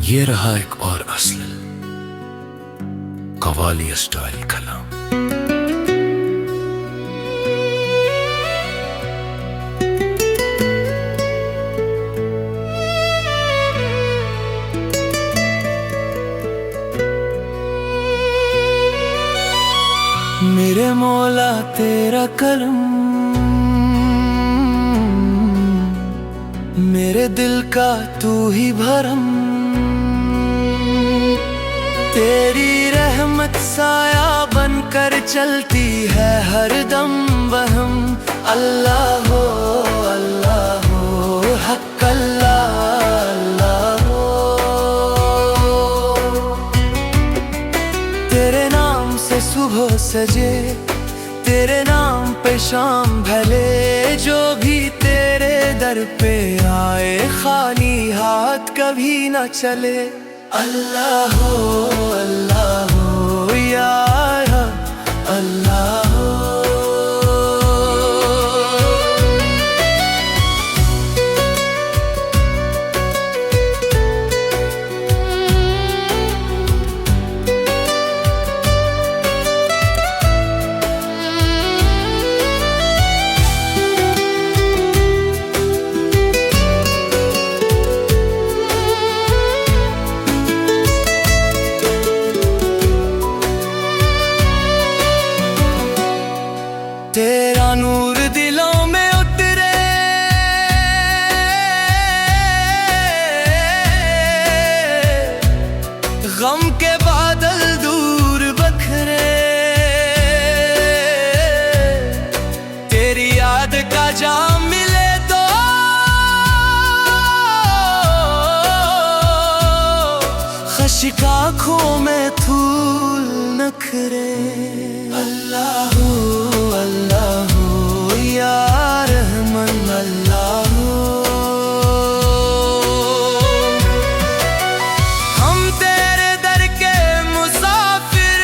ये रहा एक और असल कव्वाली स्टाइल कलाम। मेरे मौला तेरा करम मेरे दिल का तू ही भरम, तेरी रहमत साया बनकर चलती है हर दम वहम। अल्लाह हो हक अल्लाह अल्लाह हो, तेरे नाम से सुबह सजे, तेरे नाम पे शाम ढले, जो भी तेरे दर पे आए खाली हाथ कभी न चले। अल्लाह हो या अल्लाह हो। तेरा नूर दिलों में उतरे, गम के बादल दूर बखरे, तेरी याद का जाम मिले तो खशिक आँखों में फूल नखरे। अल्लाह या रहमान अल्लाह हो, हम तेरे दर के मुसाफिर,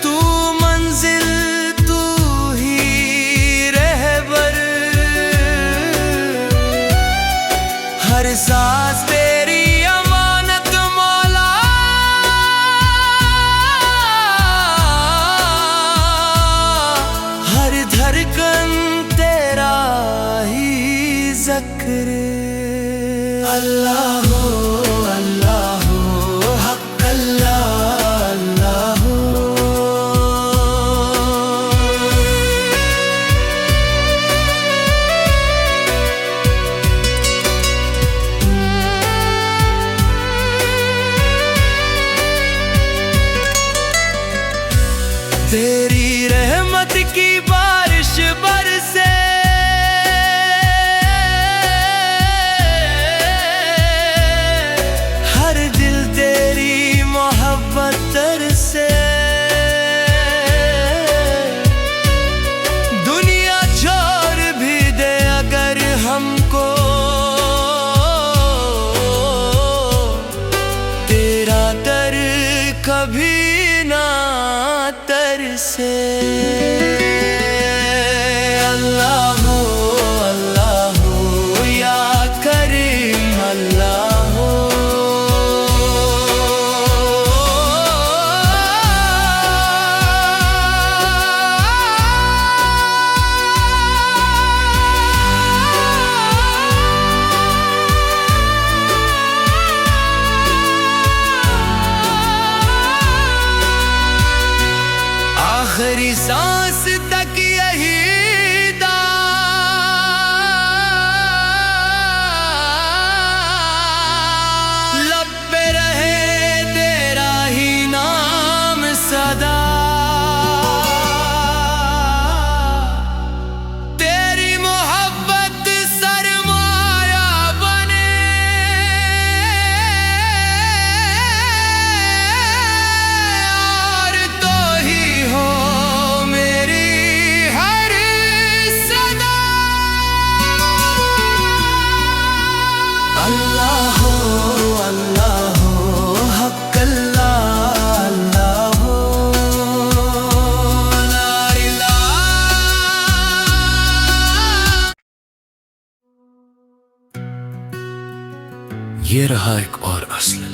तू मंजिल तू ही रहबर, हर सांस तेरी धड़कन तेरा ही ज़िक्र। अल्लाह हो हक अल्लाह अल्लाह हो। तेरी रहमत की बारिश बरसे, हर दिल तेरी मोहब्बत तरसे, दुनिया छोड़ भी दे अगर हमको, तेरा दर कभी ना तरसे। अल्लाह हो या करीम अल्लाह हो। आखिरी सांस तक यही लब पे रहे तेरा ही नाम सदा, तेरी मोहब्बत सरमाया बने, और तो ही हो मेरी ये रहा एक और असल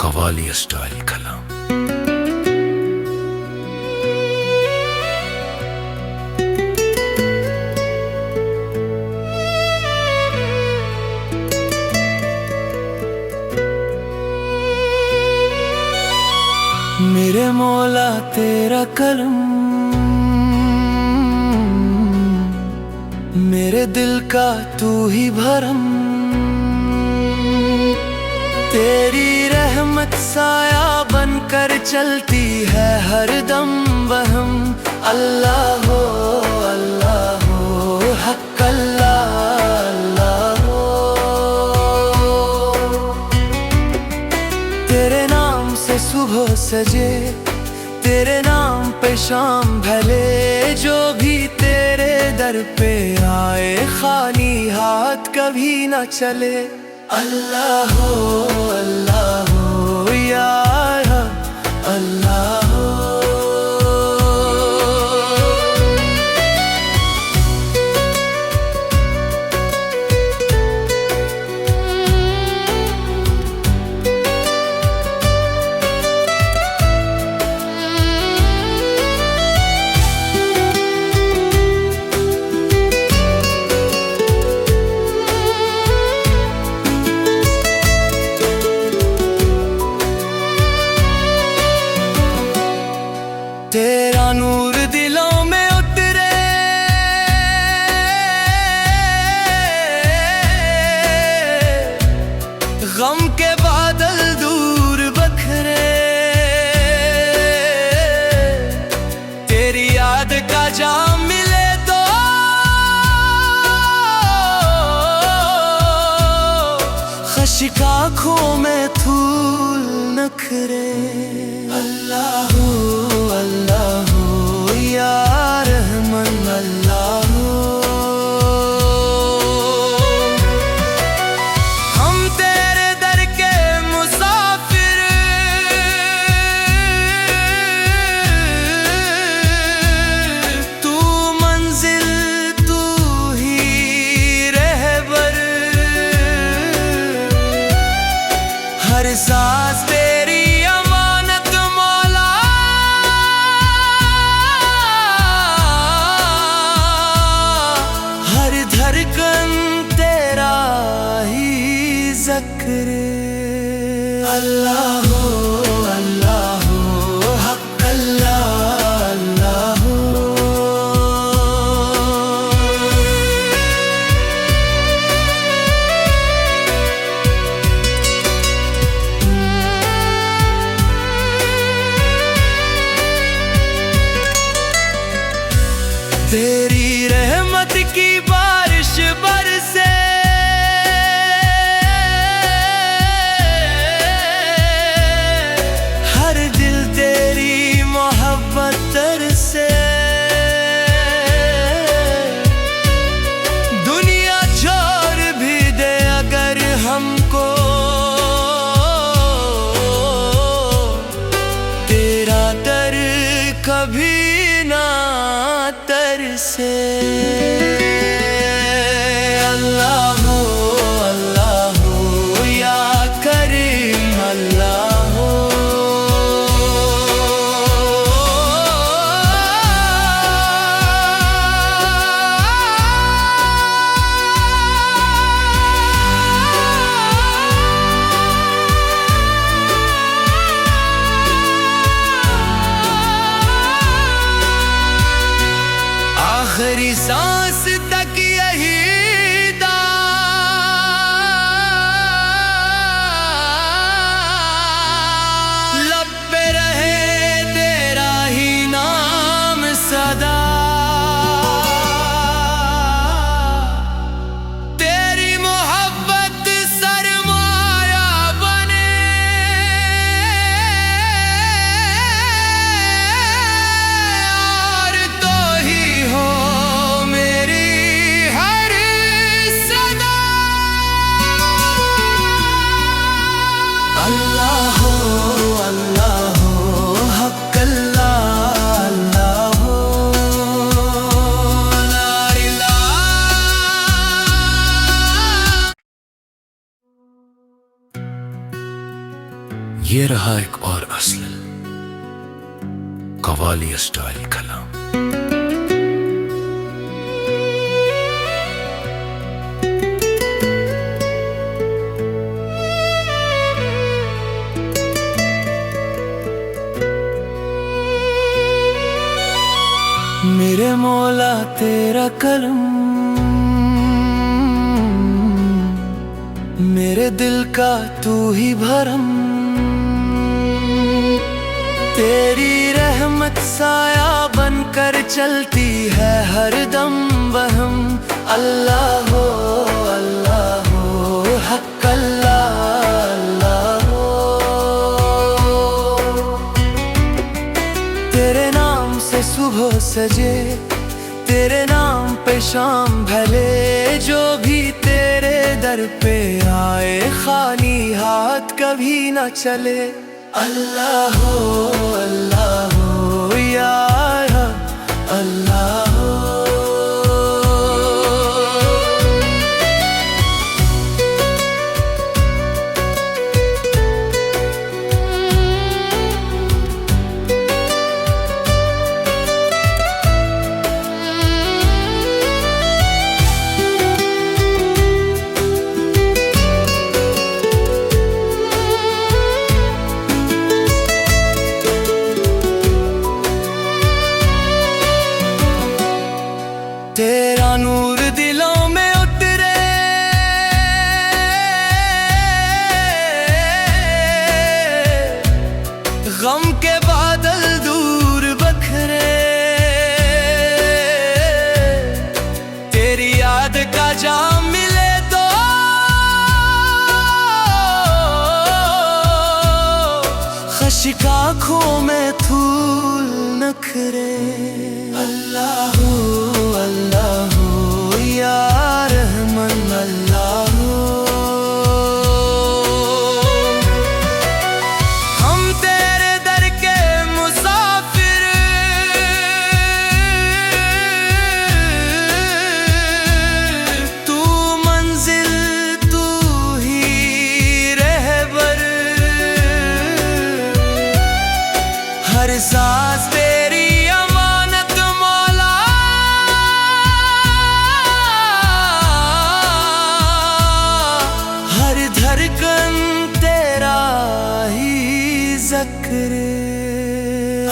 कवाली स्टाइल कलाम। मेरे मौला तेरा कलम मेरे दिल का तू ही भरम, तेरी रहमत साया बनकर चलती है हर दम वहम। अल्लाह हो हक अल्लाह अल्लाह हो, तेरे नाम से सुबह सजे, तेरे नाम पे शाम ढले, जो भी तेरे दर पे आए खाली हाथ कभी न चले। अल्लाह हो या अल्लाह हो। तेरा नूर दिलों में उतरे, गम के बादल दूर बखरे, तेरी याद का जाम मिले तो खशिक आँखों में फूल नखरे। अल्लाह अल्लाह या रहमान अल्लाह, हम तेरे दर के मुसाफिर, तू मंजिल तू ही रहबर, हर सांस तेरी धड़कन तेरा ही ज़िक्र। अल्लाह हो हक अल्लाह अल्लाह हो। तेरी रहमत की बारिश बरसे, हर दिल तेरी मोहब्बत तरसे, दुनिया छोड़ भी दे अगर हमको, तेरा दर कभी ना तरसे। अल्लाह हो या करीम अल्लाह हो। आखिरी सांस तक यही लब पे रहे तेरा ही नाम सदा, तेरी मोहब्बत सरमाया बने, और तो ही हो ये रहा एक और असल कव्वाली स्टाइल कलाम। मेरे मौला तेरा करम मेरे दिल का तू ही भरम, तेरी रहमत साया बनकर चलती है हर दम वहम। अल्लाह हो अल्लाह हो हक अल्लाह अल्लाह हो, तेरे नाम से सुबह सजे, तेरे नाम पे शाम ढले, जो भी तेरे दर पे आए खाली हाथ कभी न चले। अल्लाह हो अल्लाह हो या अल्लाह हो। तेरा नूर दिलों में उतरे, गम के बादल दूर बखरे, तेरी याद का जाम मिले तो खशिक आँखों में फूल नखरे। अल्लाह हो अल्लाह हो या रहमान अल्लाह हो, हम तेरे दर के मुसाफिर, तू मंजिल तू ही रहबर, हर सांस तेरी अमानत मौला, हर धड़कन तेरा ही ज़िक्र।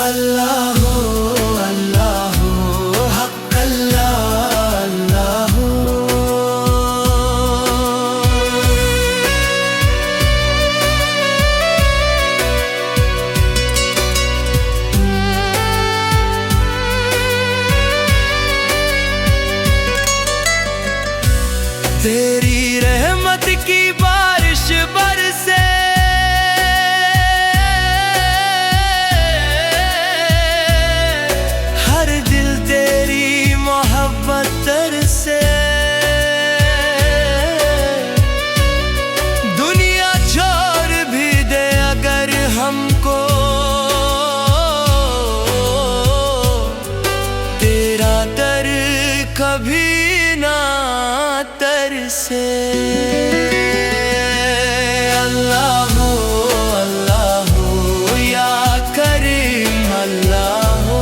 अल्लाह हो अल्लाह हो हक अल्लाह अल्लाह हो। तेरी रहमत की बारिश बरसे, हर दिल तेरी मोहब्बत तरसे, दुनिया छोड़ भी दे अगर हमको, तेरा दर कभी ना तरसे। अल्लाह हो अल्लाह हो या करीम अल्लाह हो।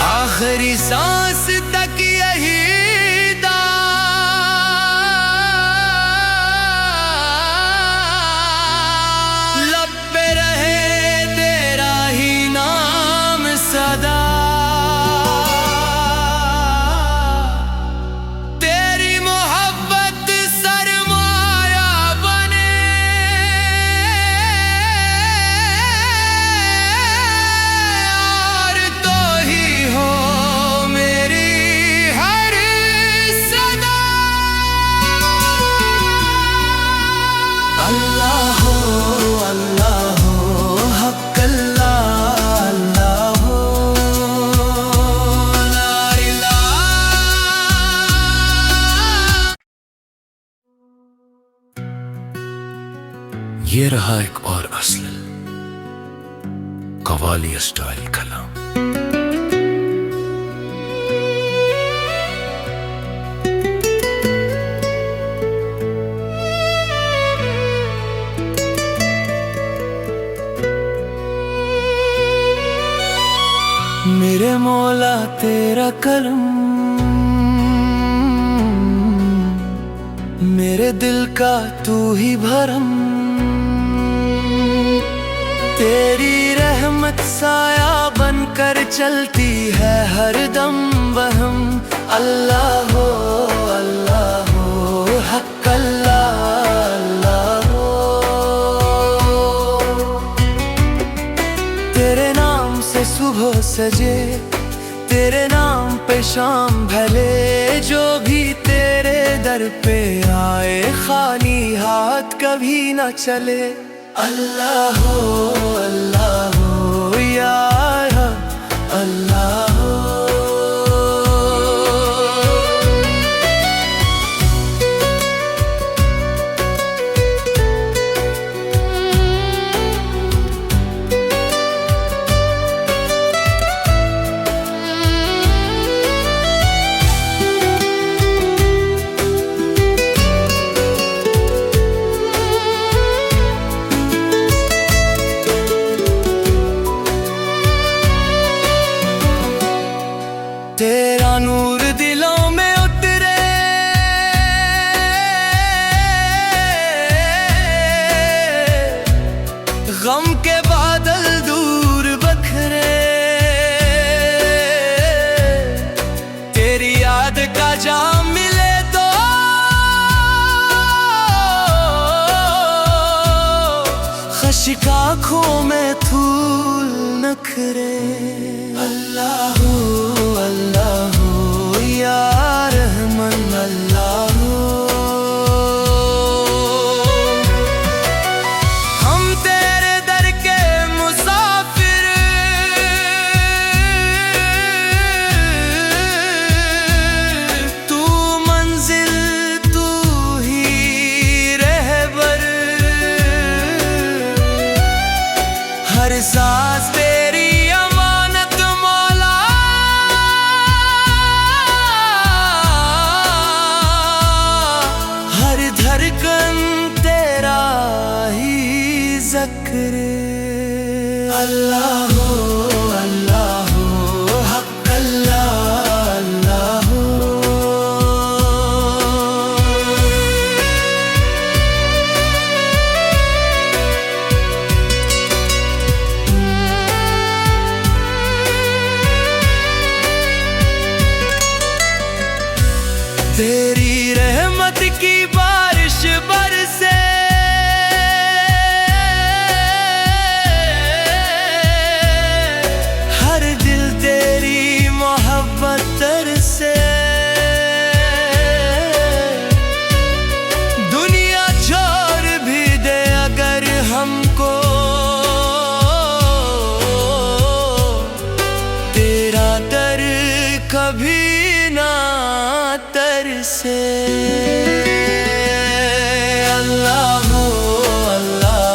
आखिरी सांस ये रहा एक और असल कवाली स्टाइल कलाम। मेरे मौला तेरा कलम मेरे दिल का तू ही भरम, तेरी रहमत साया बनकर चलती है हर दम वहम। अल्लाह हो हक अल्लाह अल्लाह हो, तेरे नाम से सुबह सजे, तेरे नाम पे शाम ढले, जो भी तेरे दर पे आए खाली हाथ कभी न चले। अल्लाह हो या अल्लाह हो। तेरा नूर दिलों में उतरे, गम के बादल दूर बखरे, तेरी याद का जाम मिले तो खशिक आँखों में फूल नखरे। अल्लाह हो या रहमान अल्लाह हो, हम तेरे दर के मुसाफिर, तू मंजिल तू ही रहबर, हर सांस तेरी धड़कन तेरा ही ज़िक्र। अल्लाह हो हक अल्लाह अल्लाह हो। तेरी रहमत की बारिश बरसे, हर दिल तेरी मोहब्बत तरसे, दुनिया छोड़ भी दे अगर हमको, तेरा दर कभी ना तरसे। अल्लाह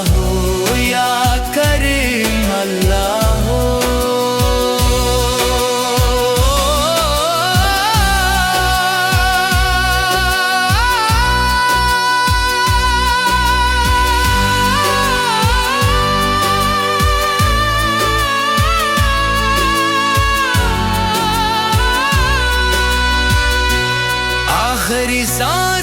हो या करीम अल्लाह हो। आखिरी सांस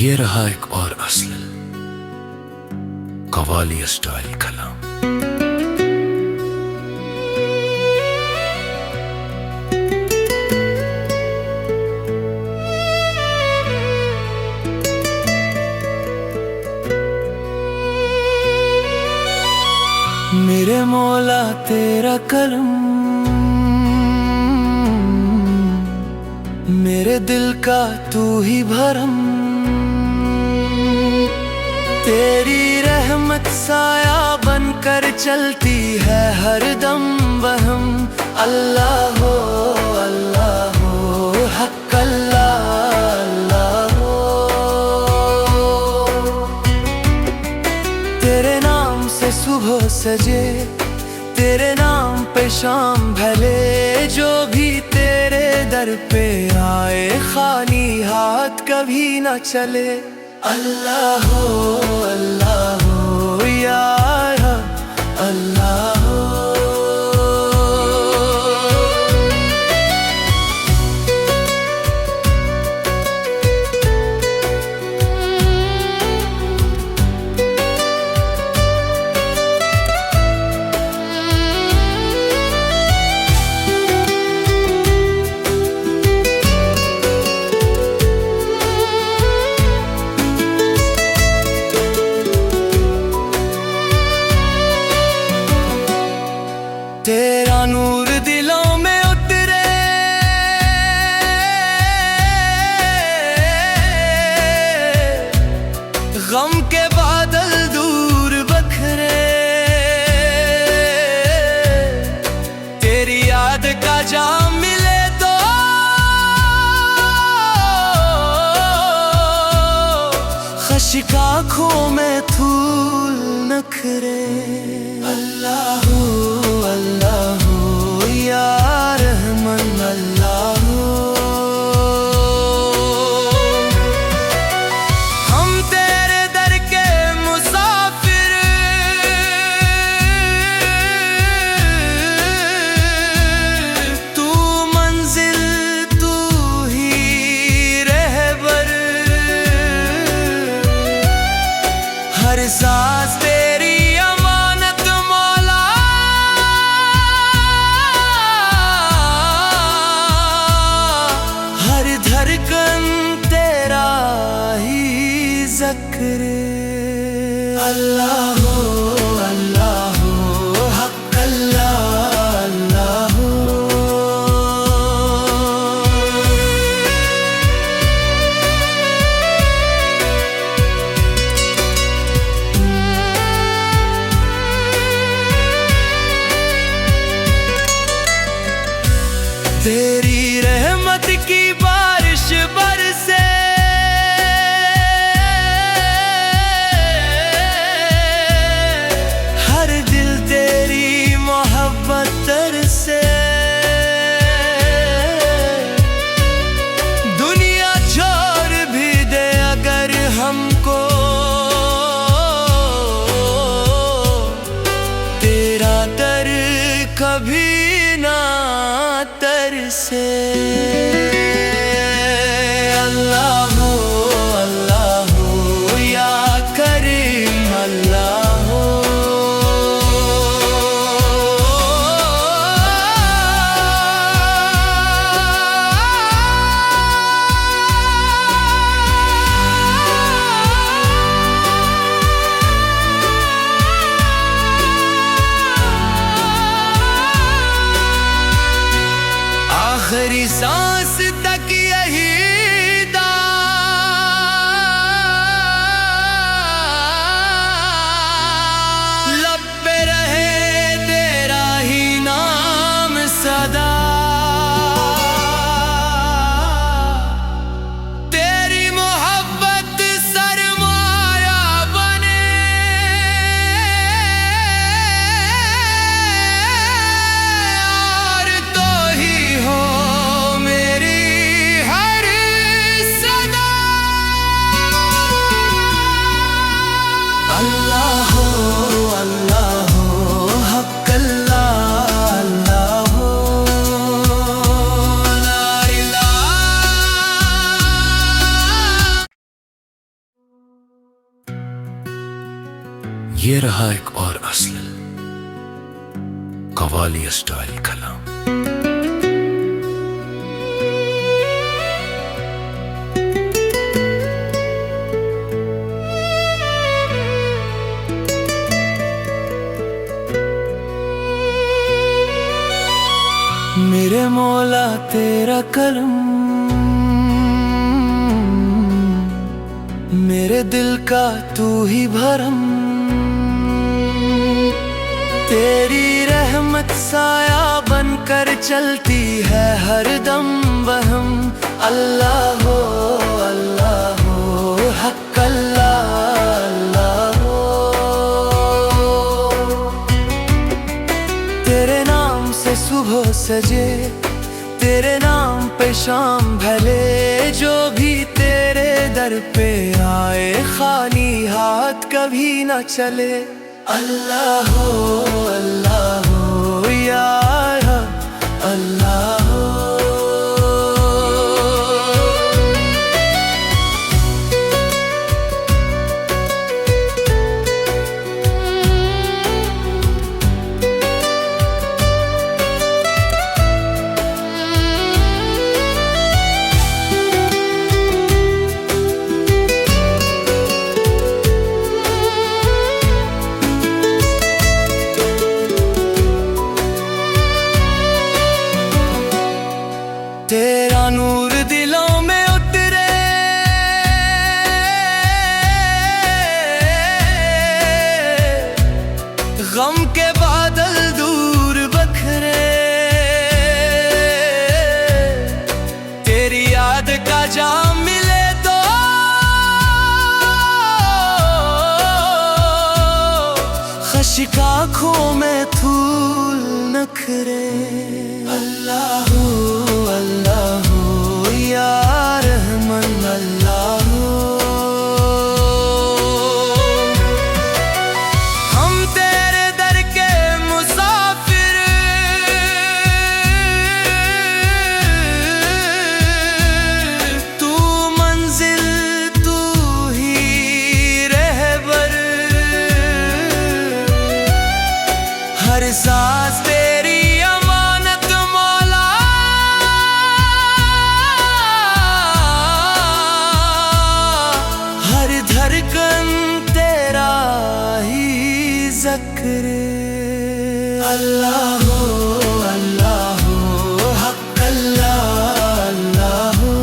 ये रहा एक और असल कव्वाली स्टाइल कलाम। मेरे मौला तेरा करम मेरे दिल का तू ही भरम, तेरी रहमत साया बनकर चलती है हर दम वहम। अल्लाह हो हक अल्लाह अल्लाह हो, तेरे नाम से सुबह सजे, तेरे नाम पे शाम ढले, जो भी तेरे दर पे आए खाली हाथ कभी न चले। अल्लाह हो या अल्लाह हो। तेरा नूर दिलों में उतरे, गम के बादल दूर बखरे, तेरी याद का जाम मिले तो खशिक आँखों में धूल नखरे। अल्लाह अल्लाह या रहमान अल्लाह, हम तेरे दर के मुसाफिर, तू मंजिल तू ही रहबर, हर सांस तेरी अमानत मौला, हर धड़कन तेरा ही ज़िक्र। अल्लाह हो हक अल्लाह अल्लाह हो। तेरी रहमत की बारिश बरसे, हर दिल तेरी मोहब्बत तरसे, दुनिया छोड़ भी दे अगर हमको, तेरा दर कभी ना तरसे। अल्लाह हो या करीम अल्लाह हो। आखिरी ये रहा एक और असल कवाली स्टाइल कलाम। मेरे मौला तेरा करम मेरे दिल का तू ही भरम, तेरी रहमत साया बनकर चलती है हर दम वहम। अल्लाह हो हक अल्लाह अल्लाह हो। तेरे नाम से सुबह सजे, तेरे नाम पे शाम ढले, जो भी तेरे दर पे आए खाली हाथ कभी न चले। अल्लाह हो या अल्लाह हो। तेरा नूर दिलों में उतरे, गम के बादल दूर बखरे, तेरी याद का जाम मिले तो खशिक आँखों में फूल नखरे। अल्लाह या रहमान अल्लाह हो। हम तेरे दर के मुसाफिर, तू मंजिल तू ही रहबर, हर सांस तेरी धड़कन तेरा ही ज़िक्र। अल्लाह हो हक अल्लाह अल्लाह हो।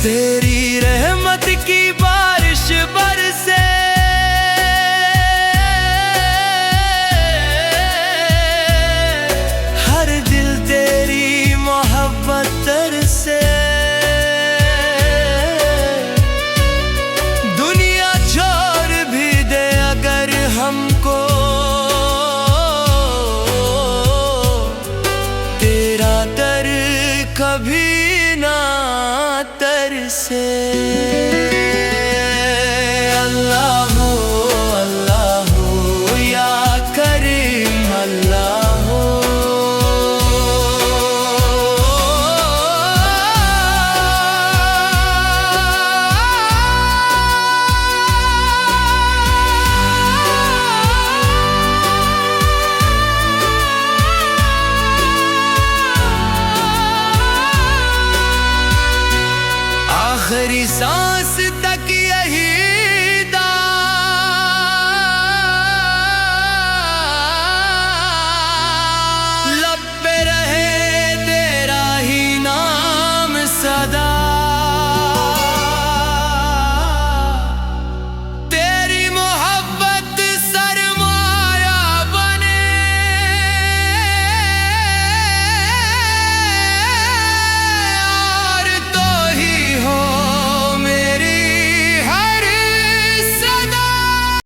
तेरी रहमत की बारिश बरसे, हर दिल तेरी मोहब्बत तरसे। दुनिया छोड़ भी दे अगर हमको, तेरा दर कभी ना तरसे। अल्लाह हो या करीम अल्लाह हो। आखिरी सांस